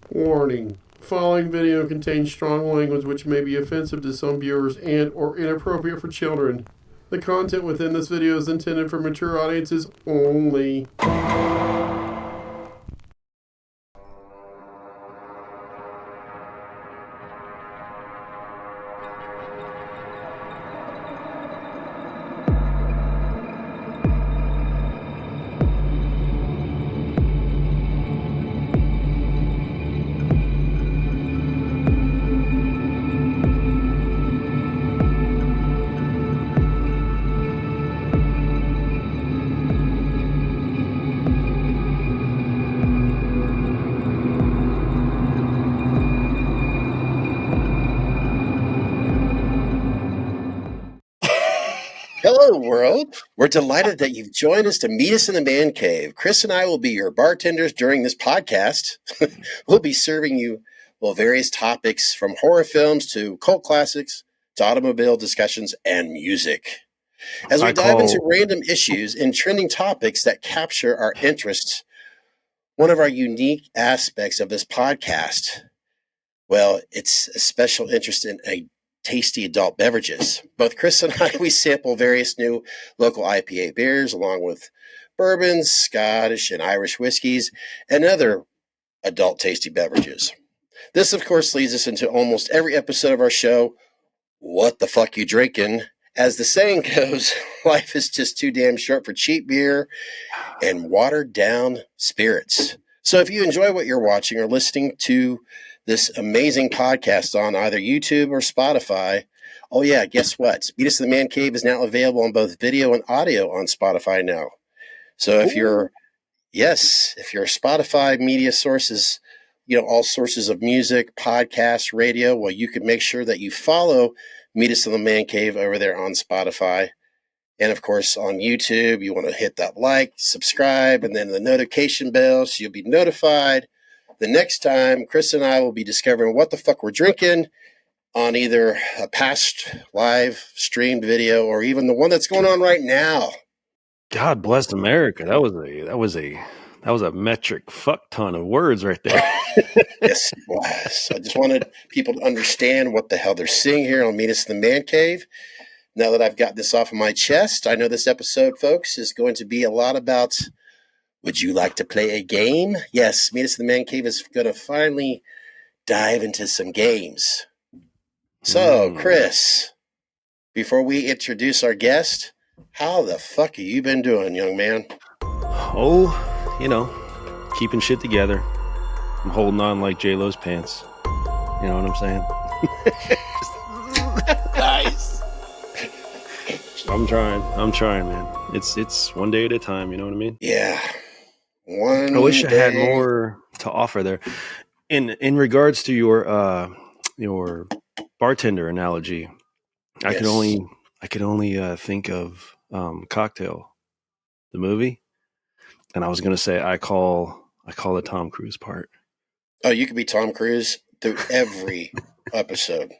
Warning. The following video contains strong language which may be offensive to some viewers and or inappropriate for children. The content within this video is intended for mature audiences only. Hello, world. We're delighted that you've joined us to meet us in the man cave. Chris and I will be your bartenders during this podcast. We'll be serving you various topics from horror films to cult classics to automobile discussions and music. As we dive into random issues and trending topics that capture our interests, one of our unique aspects of this podcast, well, it's a special interest in tasty adult beverages. Both Chris and I, we sample various new local IPA beers along with bourbons, Scottish and Irish whiskeys, and other adult tasty beverages. This, of course, leads us into almost every episode of our show, What the Fuck You Drinking? As the saying goes, life is just too damn short for cheap beer and watered down spirits. So if you enjoy what you're watching or listening to this amazing podcast on either YouTube or Spotify. Oh yeah, guess what? Meet Us in the Man Cave is now available on both video and audio on Spotify now. So if you're Spotify media sources, all sources of music, podcasts, radio, well, you can make sure that you follow Meet Us in the Man Cave over there on Spotify. And of course, on YouTube, you want to hit that like, subscribe, and then the notification bell so you'll be notified the next time Chris and I will be discovering what the fuck we're drinking on either a past live streamed video or even the one that's going on right now. God bless America. That was a metric fuck ton of words right there. Yes, it was. I just wanted people to understand what the hell they're seeing here on Meet Us in the Man Cave. Now that I've got this off of my chest, I know this episode, folks, is going to be a lot about, would you like to play a game? Yes, Meet Us in the Man Cave is going to finally dive into some games. So, Chris, before we introduce our guest, how the fuck have you been doing, young man? Oh, keeping shit together. I'm holding on like J-Lo's pants. You know what I'm saying? Nice. I'm trying, man. It's one day at a time, you know what I mean? Yeah. I wish I had more to offer there. In regards to your bartender analogy, I could only think of Cocktail, the movie, and I was gonna say I call the Tom Cruise part. Oh, you could be Tom Cruise through every episode.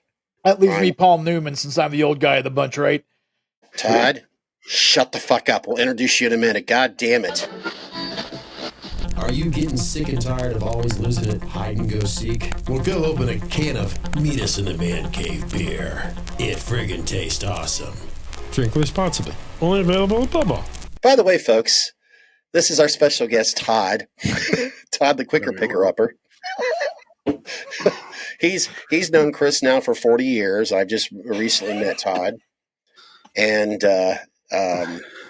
That leaves me Paul Newman since I'm the old guy of the bunch, right? Todd, shut the fuck up. We'll introduce you in a minute. God damn it. Are you getting sick and tired of always losing at hide and go seek? Well, go open a can of Meet Us in the Man Cave beer. It friggin' tastes awesome. Drink responsibly. Only available at Bubba. By the way, folks, this is our special guest, Todd. Todd, the quicker picker-upper. He's known Chris now for 40 years. I've just recently met Todd. And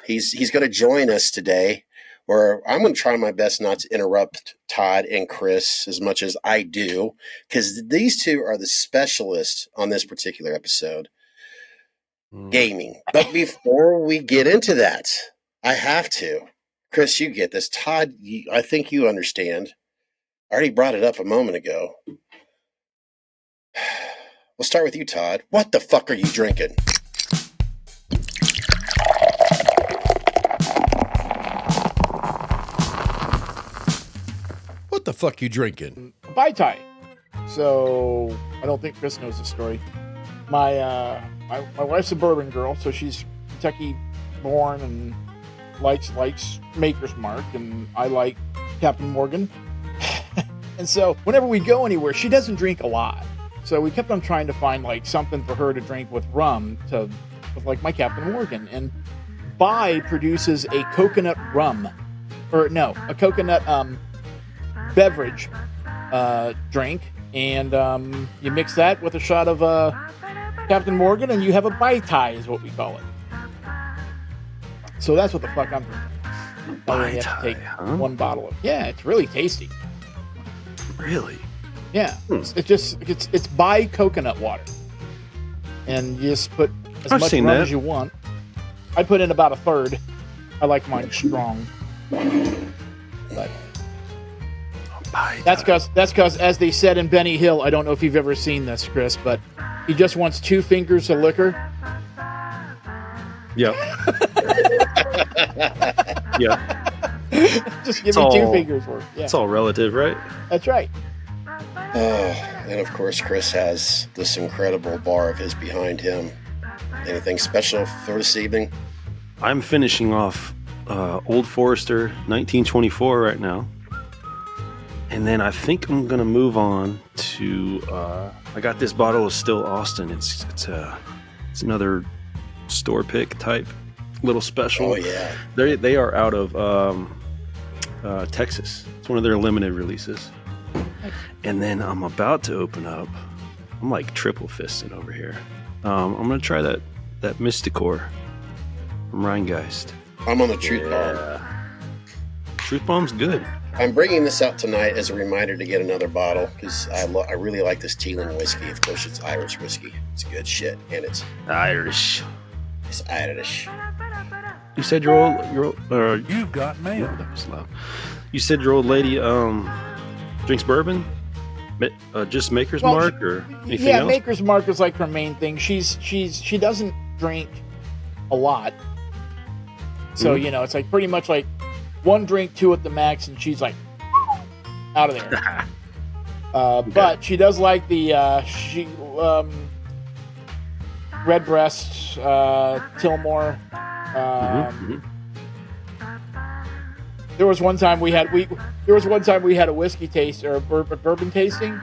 he's going to join us today, where I'm going to try my best not to interrupt Todd and Chris as much as I do, because these two are the specialists on this particular episode, gaming. But before we get into that, I have to. Chris, you get this. Todd, I think you understand. I already brought it up a moment ago. We'll start with you, Todd. What the fuck are you drinking? What the fuck you drinking? Bai Tai. So I don't think Chris knows the story. My wife's a bourbon girl, so she's Kentucky born and likes Maker's Mark, and I like Captain Morgan. And so whenever we go anywhere, she doesn't drink a lot. So we kept on trying to find like something for her to drink with rum with like my Captain Morgan. And Bai produces a coconut rum, a coconut beverage drink, and you mix that with a shot of Captain Morgan, and you have a Bai Tai, is what we call it. So that's what the fuck I'm drinking. Bai have Tai, to take huh? one bottle of. Yeah, it's really tasty. Really? Yeah, it's Bai coconut water, and you just put as I've much seen rum that. as you want. I put in about a third. I like mine strong. But Bai that's Tai. because as they said in Benny Hill, I don't know if you've ever seen this, Chris, but he just wants 2 fingers of liquor. Yep. Yeah. Just give me 2 fingers worth. Yeah, It's all relative, right? that's right. And of course, Chris has this incredible bar of his behind him. Anything special for this evening? I'm finishing off Old Forester 1924 right now. And then I think I'm going to move on to... I got this bottle of Still Austin. It's another store pick type little special. Oh, yeah. They are out of Texas. It's one of their limited releases. And then I'm about to open up. I'm like triple fisting over here. I'm going to try that Mysticor from Rheingeist. I'm on the Truth Bomb. Truth Bomb's good. I'm bringing this out tonight as a reminder to get another bottle because I really like this Teeling whiskey. Of course, it's Irish whiskey. It's good shit, and it's Irish. Irish. You said your old You've got mail. that was loud. You said your old lady drinks bourbon? Just Maker's Mark or anything else? Maker's Mark is like her main thing. She doesn't drink a lot, so it's like pretty much like 1 drink, 2 at the max, and she's like out of there. But she does like the Redbreast, Tillmore. There was one time we had a whiskey taste or bourbon tasting,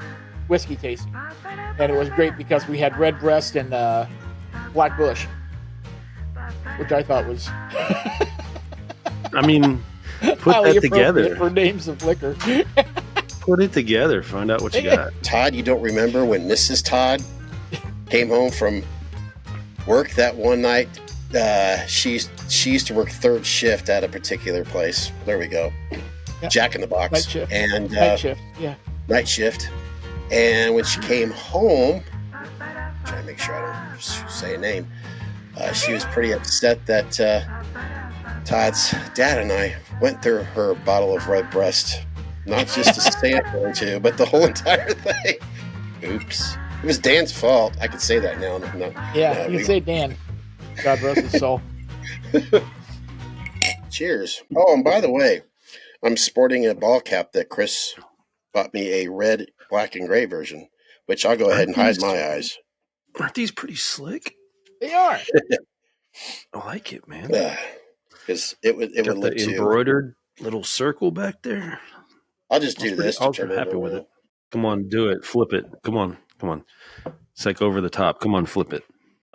whiskey tasting, and it was great because we had Redbreast and Black Bush, which I thought was. I mean, put highly that together. appropriate for names of liquor. Put it together. Find out what you got. Todd, you don't remember when Mrs. Todd came home from work that one night? She used to work 3rd shift at a particular place. There we go. Yeah. Jack in the Box. Night shift. And Night shift. Yeah. night shift. And when she came home, trying to make sure I don't say a name, she was pretty upset that Todd's dad and I went through her bottle of Redbreast. Not just a sample or 2, but the whole entire thing. Oops. It was Dan's fault. I could say that now. Yeah, you say Dan. God rest his soul. Cheers. Oh, and by the way, I'm sporting a ball cap that Chris bought me a red, black, and gray version, which I'll go ahead and hide my eyes. Aren't these pretty slick? They are. I like it, man. Because it would Got look the too. embroidered little circle back there. I'll just do this. I to was turn happy it with around. it. Come on, do it. Flip it. Come on. It's like over the top. Come on, flip it.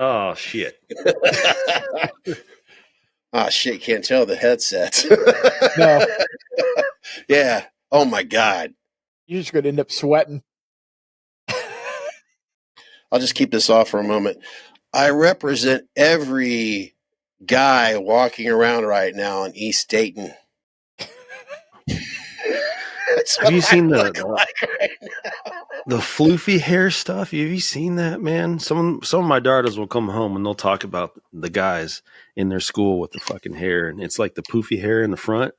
Oh, shit. Ah, shit, can't tell the headset. No, Yeah. Oh, my God. you're just going to end up sweating. I'll just keep this off for a moment. I represent every guy walking around right now in East Dayton. Have you seen the floofy hair stuff? Have you seen that, man? Some of my daughters will come home and they'll talk about the guys in their school with the fucking hair, and it's like the poofy hair in the front.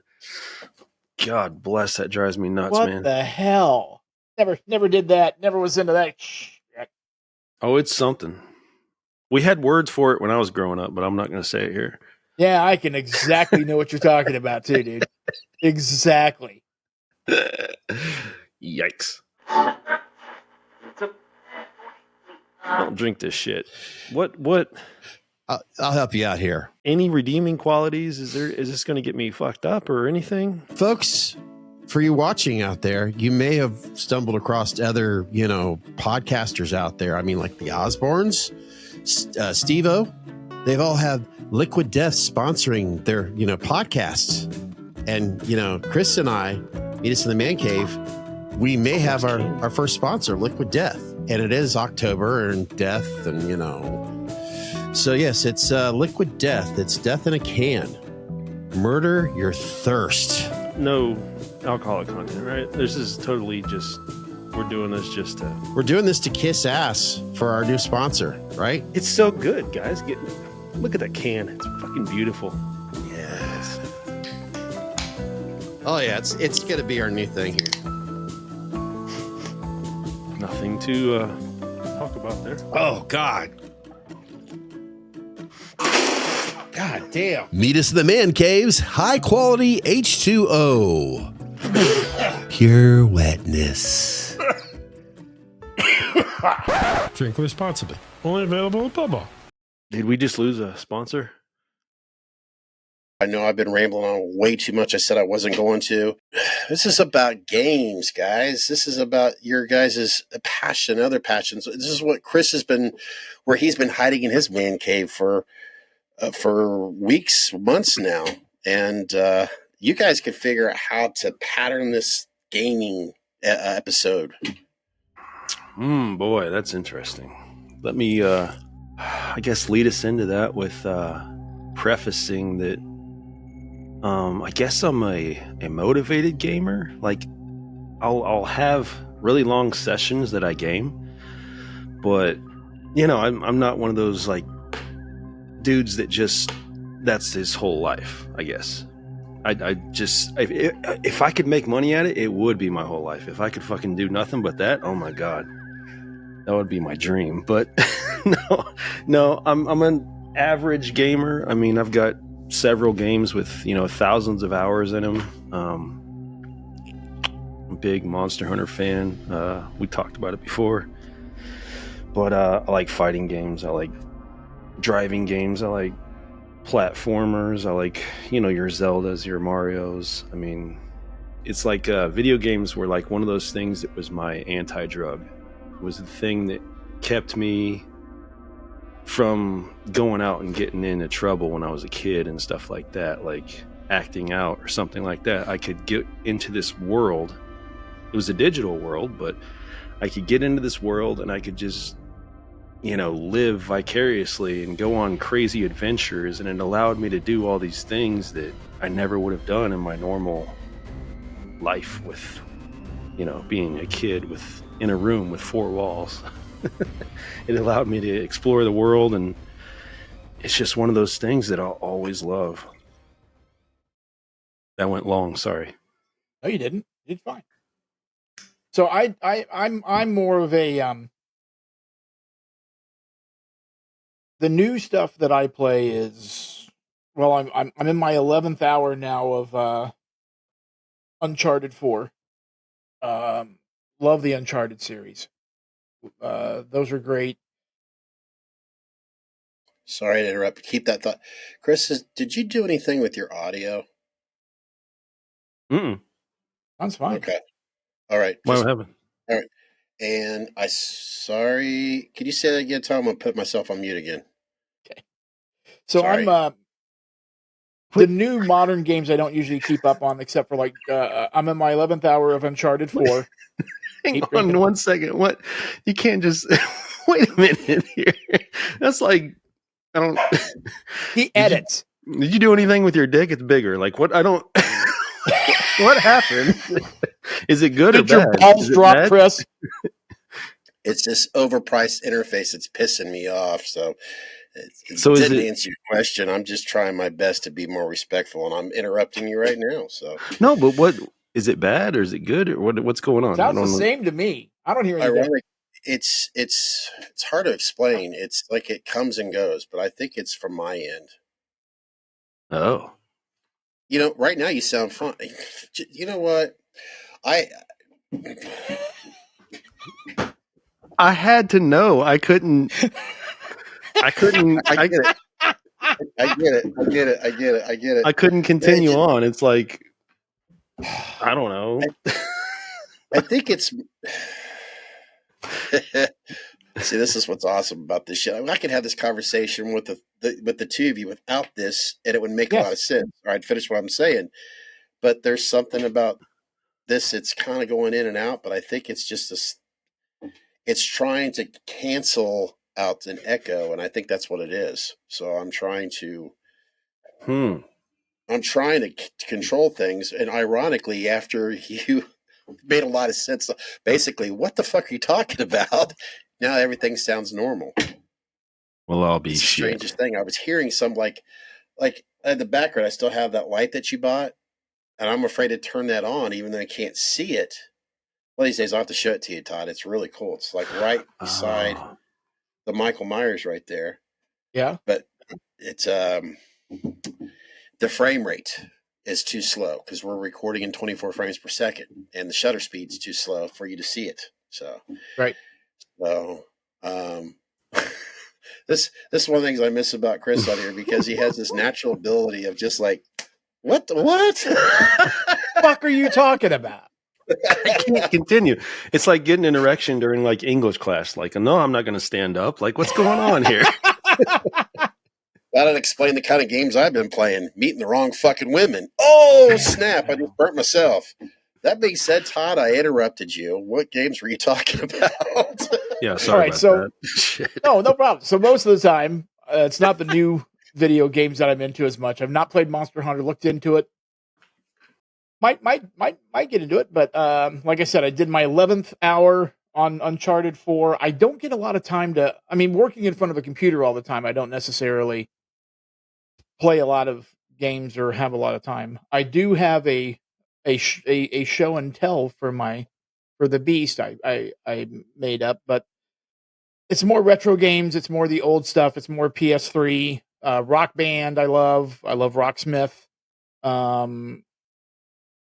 God bless, that drives me nuts, What man. the hell? Never did that. Never was into that shit. Oh, it's something. We had words for it when I was growing up, but I'm not going to say it here. Yeah, I can exactly know what you're talking about too, dude. Exactly. Yikes. Don't drink this shit. What I'll help you out here. any redeeming qualities? Is this going to get me fucked up or anything? Folks, for you watching out there, you may have stumbled across other, podcasters out there. I mean, like the Osbournes, Steve-O, they've all had Liquid Death sponsoring their, podcasts. And, Chris and I, Meet Us in the Man Cave, we may have our first sponsor, Liquid Death. And it is October and death and, So, yes, it's Liquid Death. It's death in a can. Murder your thirst. No alcoholic content, right? This is totally just, we're doing this just to... We're doing this to kiss ass for our new sponsor, right? It's so good, guys. Look at that can. It's fucking beautiful. Yes. Oh, yeah, it's going to be our new thing here. Nothing to talk about there. Oh, God. God damn. Meet Us in the Man Cave's high quality H2O. Pure wetness. Drink responsibly. Only available at Bubba. Did we just lose a sponsor? I know I've been rambling on way too much. I said I wasn't going to. This is about games, guys. This is about your guys' passion, other passions. This is what Chris has been, where he's been hiding in his man cave for weeks, months now. And you guys could figure out how to pattern this gaming episode. Boy, that's interesting. Let me, I guess, lead us into that with prefacing that I guess I'm a motivated gamer. Like, I'll have really long sessions that I game, but I'm not one of those like dudes that just that's his whole life. I guess I just if I could make money at it, it would be my whole life. If I could fucking do nothing but that, oh my god, that would be my dream. But no, I'm an average gamer. I mean, I've got several games with thousands of hours in them. I'm a big Monster Hunter fan. We talked about it before, but I like fighting games. I like driving games. I like platformers. I like your Zeldas, your Marios. I mean, it's like video games were like one of those things that was my anti-drug. It was the thing that kept me from going out and getting into trouble when I was a kid and stuff like that, like acting out or something like that. I could get into this world. It was a digital world, but I could get into this world and I could just, live vicariously and go on crazy adventures. And it allowed me to do all these things that I never would have done in my normal life with, being a kid in a room with four walls. It allowed me to explore the world, and it's just one of those things that I'll always love. That went long, sorry. No, you didn't. You did fine. So I'm more of a the new stuff that I play is, well, I'm in my 11th hour now of Uncharted 4. Love the Uncharted series. Those are great. Sorry to interrupt. Keep that thought. Chris, did you do anything with your audio? Sounds fine. Okay. All right. What happened? All right. And sorry. Could you say that again, Tom? I'm going to put myself on mute again. Okay. So sorry. The new modern games I don't usually keep up on, except for like, I'm in my 11th hour of Uncharted 4. Hang on 1 second. What? You can't just wait a minute here. That's like, I don't. He edits. Did you do anything with your dick? It's bigger. Like what? I don't. What happened? Is it good or bad? Did your balls drop, Chris? It's this overpriced interface. It's pissing me off. So So didn't answer your question. I'm just trying my best to be more respectful, and I'm interrupting you right now. So no, but what? Is it bad or is it good or what's going on? Sounds the same to me. I don't hear anything. It's hard to explain. It's like it comes and goes, but I think it's from my end. Oh. Right now you sound fine. You know what? I had to know. I couldn't. I get it. I get it. I couldn't continue on. It's like I don't know. I think it's. See, this is what's awesome about this show. I could have this conversation with the two of you without this, and it would make a lot of sense. Or I'd finish what I'm saying. But there's something about this. It's kind of going in and out, but I think it's just this. It's trying to cancel out an echo, and I think that's what it is. So I'm trying to. I'm trying to control things, and ironically, after you made a lot of sense, basically, what the fuck are you talking about? Now everything sounds normal. Well, I'll be it's the shit. Strangest thing. I was hearing some like in the background. I still have that light that you bought, and I'm afraid to turn that on, even though I can't see it. One of these days, I'll have to show it to you, Todd. It's really cool. It's like right beside the Michael Myers right there. Yeah, but it's the frame rate is too slow because we're recording in 24 frames per second, and the shutter speed's too slow for you to see it. So right. So, this is one of the things I miss about Chris on here because he has this natural ability of just like, what fuck are you talking about? I can't continue. It's like getting an erection during like English class. Like, no, I'm not going to stand up. Like, what's going on here? That'd explain the kind of games I've been playing. Meeting the wrong fucking women. Oh, snap. I just burnt myself. That being said, Todd, I interrupted you. What games were you talking about? Yeah, sorry about that. No problem. So most of the time, it's not the new video games that I'm into as much. I've not played Monster Hunter, looked into it. Might get into it, but like I said, I did my 11th hour on Uncharted 4. I don't get a lot of time to. I mean, working in front of a computer all the time, I don't necessarily play a lot of games or have a lot of time. I do have a show and tell for the Beast I made up, but it's more retro games. It's more the old stuff. It's more PS3. Rock Band. I love Rocksmith.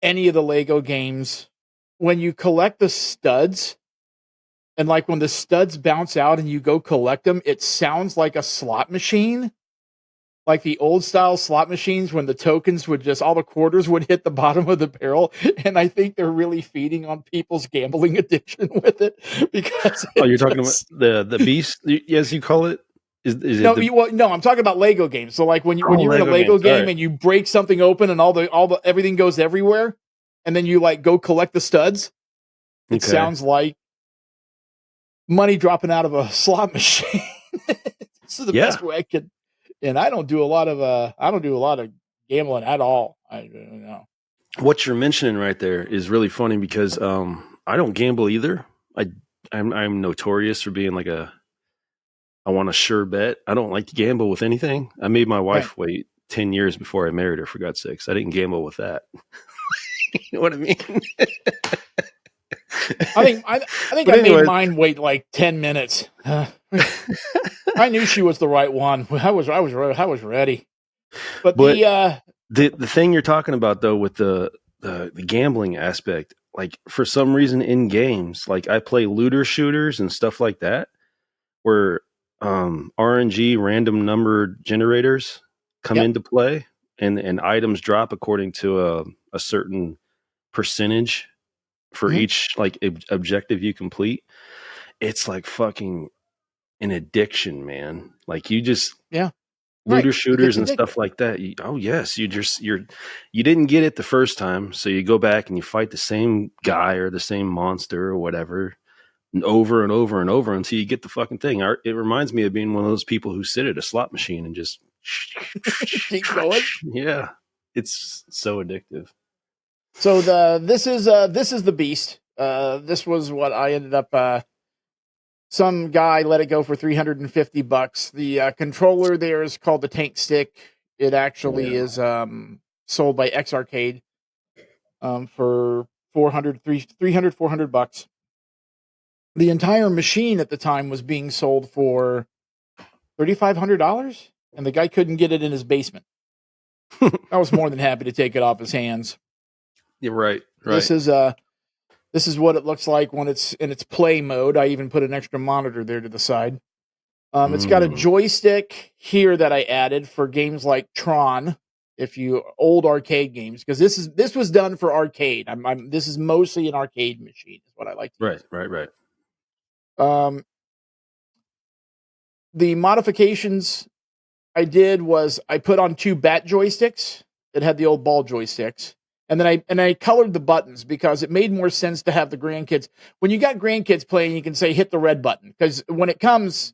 Any of the Lego games. When you collect the studs, and like when the studs bounce out and you go collect them, it sounds like a slot machine. Like the old style slot machines when the tokens would just, all the quarters would hit the bottom of the barrel. And I think they're really feeding on people's gambling addiction with it. Because you're talking about the Beast, as you call it? Is no, it no, I'm talking about Lego games. So like when you're in a Lego game and you break something open and all the everything goes everywhere, and then you like go collect the studs, it sounds like money dropping out of a slot machine. This is the best way I could. And I don't do a lot of gambling at all. I don't know. What you're mentioning right there is really funny because I don't gamble either. I'm notorious for being like I want a sure bet. I don't like to gamble with anything. I made my wife wait 10 years before I married her, for God's sakes. I didn't gamble with that. You know what I mean? I think I made mine wait like 10 minutes. I knew she was the right one. I was ready. But the thing you're talking about though with the gambling aspect, like for some reason in games, like I play looter shooters and stuff like that, where RNG, random number generators, come into play, and items drop according to a certain percentage for each like objective you complete. It's like fucking an addiction, man. Like you just looter shooters and stuff like that. You didn't get it the first time, so you go back and you fight the same guy or the same monster or whatever, and over and over and over until you get the fucking thing. It reminds me of being one of those people who sit at a slot machine and just keep going. Yeah, it's so addictive. So this is the Beast. This was what I ended up. Some guy let it go for $350. The controller there is called the Tank Stick. It actually is sold by X Arcade for $400. The entire machine at the time was being sold for $3,500, and the guy couldn't get it in his basement. I was more than happy to take it off his hands. You're right. This is what it looks like when it's in its play mode. I even put an extra monitor there to the side. It's got a joystick here that I added for games like Tron. If you old arcade games, because this was done for arcade. This is mostly an arcade machine, is what I like to use. Right. The modifications I did was I put on 2 bat joysticks. It had the old ball joysticks. And then I colored the buttons because it made more sense to have the grandkids. When you got grandkids playing, you can say hit the red button, because when it comes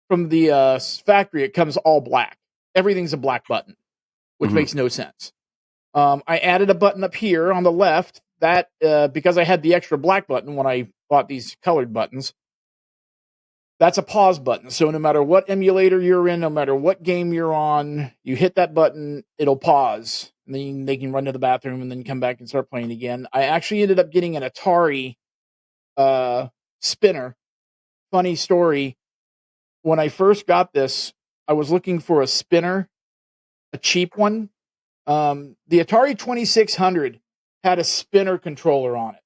from the factory, it comes all black. Everything's a black button, which makes no sense. I added a button up here on the left that because I had the extra black button when I bought these colored buttons. That's a pause button. So no matter what emulator you're in, no matter what game you're on, you hit that button, it'll pause. And then they can run to the bathroom and then come back and start playing again. I actually ended up getting an Atari spinner. Funny story. When I first got this, I was looking for a spinner, a cheap one. The Atari 2600 had a spinner controller on it.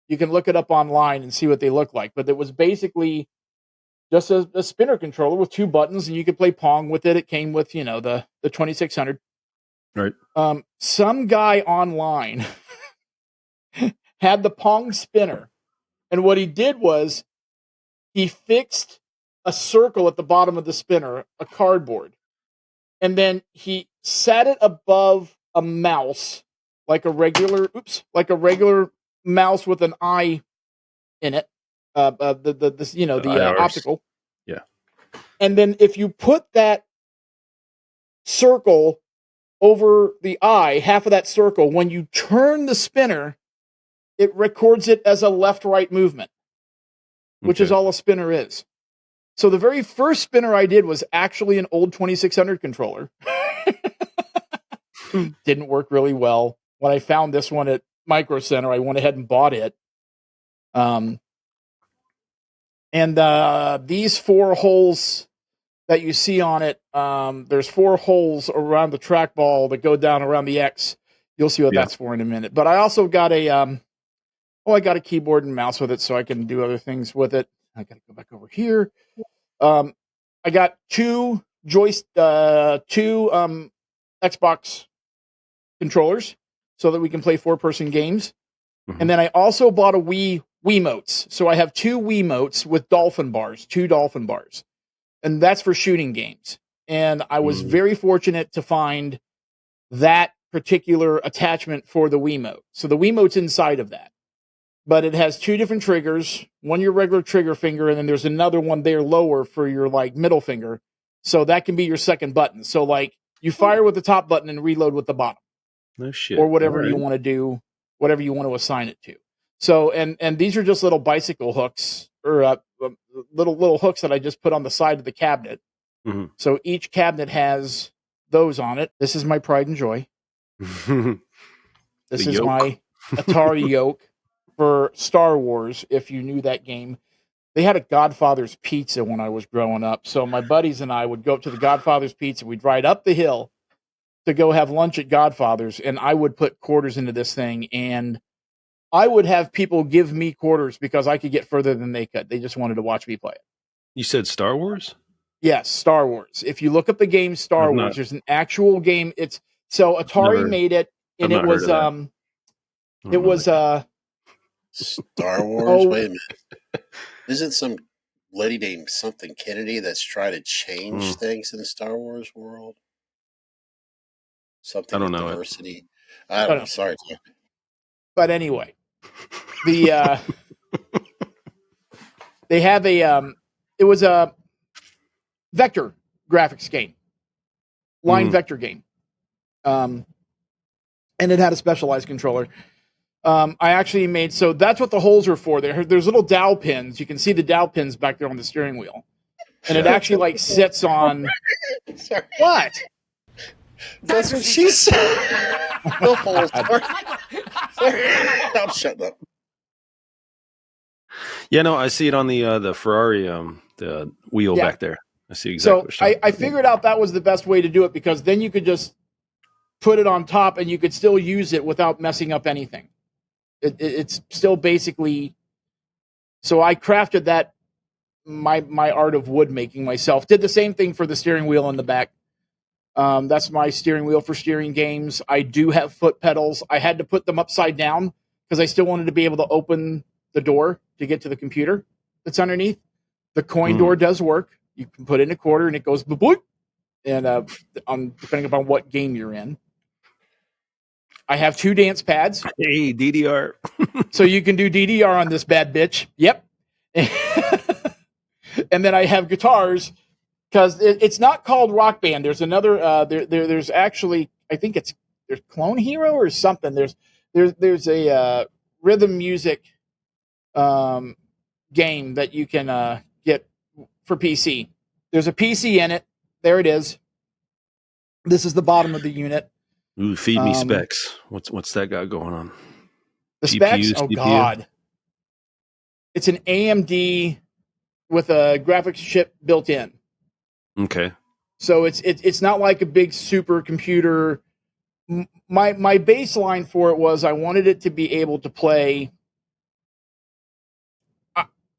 You can look it up online and see what they look like. But it was basically just a spinner controller with 2 buttons, and you could play Pong with it. It came with, the 2600. Right. Some guy online had the Pong spinner, and what he did was he fixed a circle at the bottom of the spinner, a cardboard, and then he sat it above a mouse, like a regular mouse with an eye in it. The optical. Yeah. And then if you put that circle over the eye, half of that circle, when you turn the spinner, it records it as a left-right movement, which is all a spinner is. So the very first spinner I did was actually an old 2600 controller. Didn't work really well. When I found this one at Micro Center, I went ahead and bought it. And these 4 holes that you see on it, there's 4 holes around the trackball that go down around the X. You'll see what that's for in a minute. But I also got I got a keyboard and mouse with it, so I can do other things with it. I got to go back over here. I got 2 Xbox controllers so that we can play 4-person games. And then I also bought a Wiimotes. So I have 2 Wiimotes with dolphin bars, 2 dolphin bars. And that's for shooting games. And I was very fortunate to find that particular attachment for the Wiimote. So the Wiimote's inside of that. But it has 2 different triggers, one your regular trigger finger, and then there's another one there lower for your middle finger. So that can be your second button. So you fire with the top button and reload with the bottom. No shit. Or whatever you want to do, whatever you want to assign it to. So, and these are just little bicycle hooks, or little hooks that I just put on the side of the cabinet. So each cabinet has those on it. This is my pride and joy. This is my Atari yoke for Star Wars, if you knew that game. They had a Godfather's Pizza when I was growing up. So my buddies and I would go up to the Godfather's Pizza. We'd ride up the hill to go have lunch at Godfather's, and I would put quarters into this thing, and I would have people give me quarters because I could get further than they could. They just wanted to watch me play it. You said Star Wars? Yes, Star Wars. If you look up the game Star Wars, there's an actual game. Atari made it, and it was Star Wars. Wait a minute. Isn't some lady named something Kennedy that's trying to change things in the Star Wars world? Something I don't know diversity. I don't know. Sorry. But anyway, they have it was a vector graphics game, line vector game, and it had a specialized controller. I actually made, so that's what the holes are for. There's little dowel pins. You can see the dowel pins back there on the steering wheel, and it actually sits on. Sorry. What? That's what she said. No holes. Sorry. I'm shutting up. Yeah, no, I see it on the Ferrari the wheel back there. I see exactly. So I figured out that was the best way to do it, because then you could just put it on top and you could still use it without messing up anything. It's still basically. So I crafted that my art of wood making myself. Did the same thing for the steering wheel in the back. That's my steering wheel for steering games. I do have foot pedals. I had to put them upside down because I still wanted to be able to open the door to get to the computer that's underneath. The coin door does work. You can put in a quarter and it goes boop, and depending upon what game you're in. I have 2 dance pads. Hey, DDR. So you can do DDR on this bad bitch. Yep. And then I have guitars because it's not called Rock Band. There's another. There's actually, I think there's Clone Hero or something. There's a rhythm music game that you can get for PC. There's a PC in it. There it is. This is the bottom of the unit. Ooh, feed me specs. What's that got going on? The GPU, specs? Oh, CPU? God. It's an AMD with a graphics chip built in. Okay. So it's not like a big super computer. My baseline for it was I wanted it to be able to play.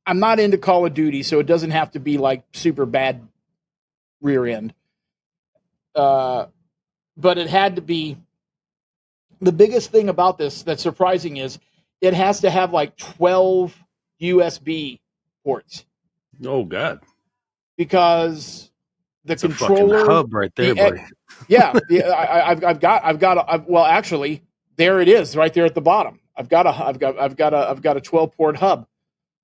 I'm not into Call of Duty, so it doesn't have to be like super bad rear end. But it had to be. The biggest thing about this that's surprising is it has to have like 12 USB ports. Oh, God. Because the That's controller a fucking hub right there, buddy. Yeah, well, actually, there it is, right there at the bottom. I've got a 12 port hub.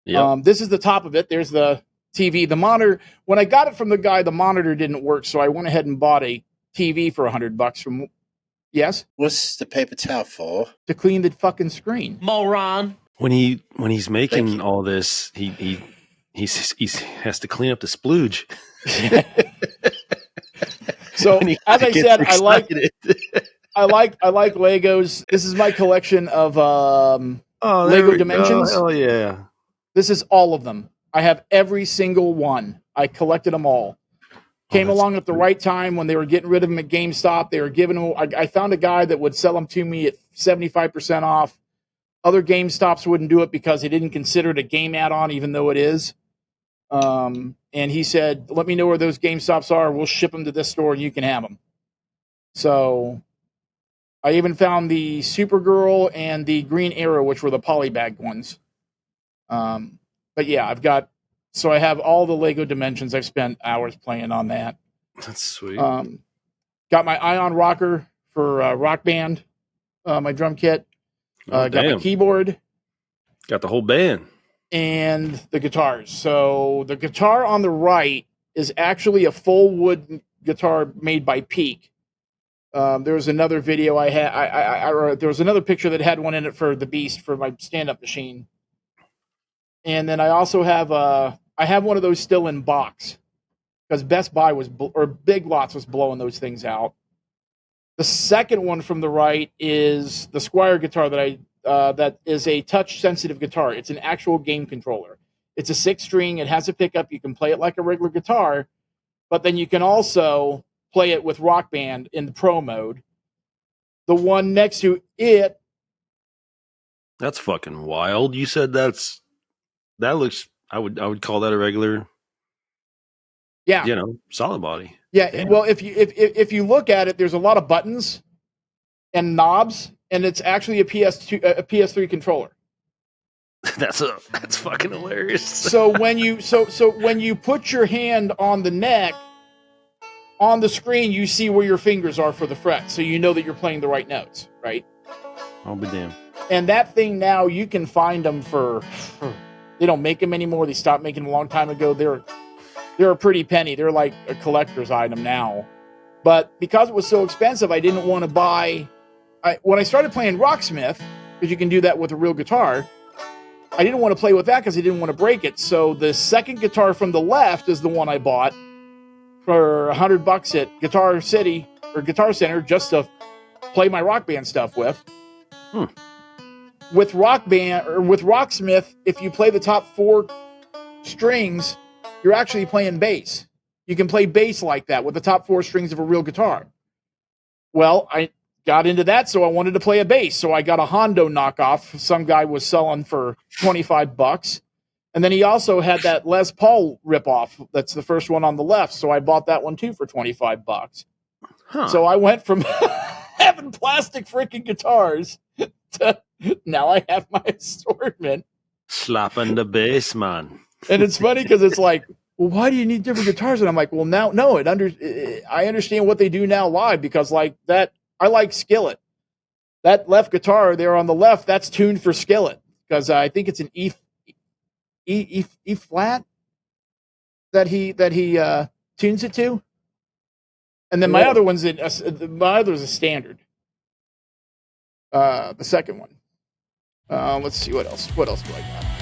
Yep. This is the top of it. There's the TV, the monitor. When I got it from the guy, the monitor didn't work, so I went ahead and bought a TV for $100 from. Yes. What's the paper towel for? To clean the fucking screen. Moron. When he's making all this, he has to clean up the splooge. So as I said, I like Legos. This is my collection of Lego Dimensions. Oh yeah. This is all of them. I have every single one. I collected them all. Came along at the right time when they were getting rid of them at GameStop. They were giving them. I found a guy that would sell them to me at 75% off. Other GameStops wouldn't do it because they didn't consider it a game add-on, even though it is. And he said, "Let me know where those GameStops are. We'll ship them to this store, and you can have them." So, I even found the Supergirl and the Green Arrow, which were the polybag ones. But yeah, I have all the Lego Dimensions. I've spent hours playing on that. That's sweet. Got my Ion Rocker for Rock Band, my drum kit. Got my keyboard. Got the whole band. And the guitars. So the guitar on the right is actually a full wood guitar made by Peak. There was another video I had. There was another picture that had one in it for the Beast for my stand-up machine. And then I also have I have one of those still in box because Best Buy or Big Lots was blowing those things out. The second one from the right is the Squier guitar that is a touch-sensitive guitar. It's an actual game controller. It's a 6-string. It has a pickup. You can play it like a regular guitar, but then you can also play it with Rock Band in the Pro mode. The one next to it. That's fucking wild. You said that looks. I would call that a regular. Yeah. Solid body. Yeah. Damn. Well, if you look at it, there's a lot of buttons and knobs. And it's actually a PS3 controller. That's fucking hilarious. So when you put your hand on the neck, on the screen, you see where your fingers are for the frets, so you know that you're playing the right notes, right? I'll be damned. And that thing now, you can find them for. They don't make them anymore. They stopped making them a long time ago. They're a pretty penny. They're like a collector's item now. But because it was so expensive, I didn't want to buy. When I started playing Rocksmith, because you can do that with a real guitar, I didn't want to play with that because I didn't want to break it. So the second guitar from the left is the one I bought for $100 at Guitar City or Guitar Center just to play my Rock Band stuff with. With Rock Band or with Rocksmith, if you play the top 4 strings, you're actually playing bass. You can play bass like that with the top 4 strings of a real guitar. Well, I got into that, so I wanted to play a bass. So I got a Hondo knockoff some guy was selling for $25. And then he also had that Les Paul ripoff. That's the first one on the left. So I bought that one too for $25. So I went from having plastic freaking guitars to now I have my assortment. Slapping the bass, man. And it's funny because it's like, well, why do you need different guitars? And I'm like, well, now, no, I understand what they do now live because like that, I like Skillet. That left guitar there on the left, that's tuned for Skillet because I think it's an E flat that he tunes it to. And then my other one's my other's a standard. The second one. Let's see what else. What else do I got?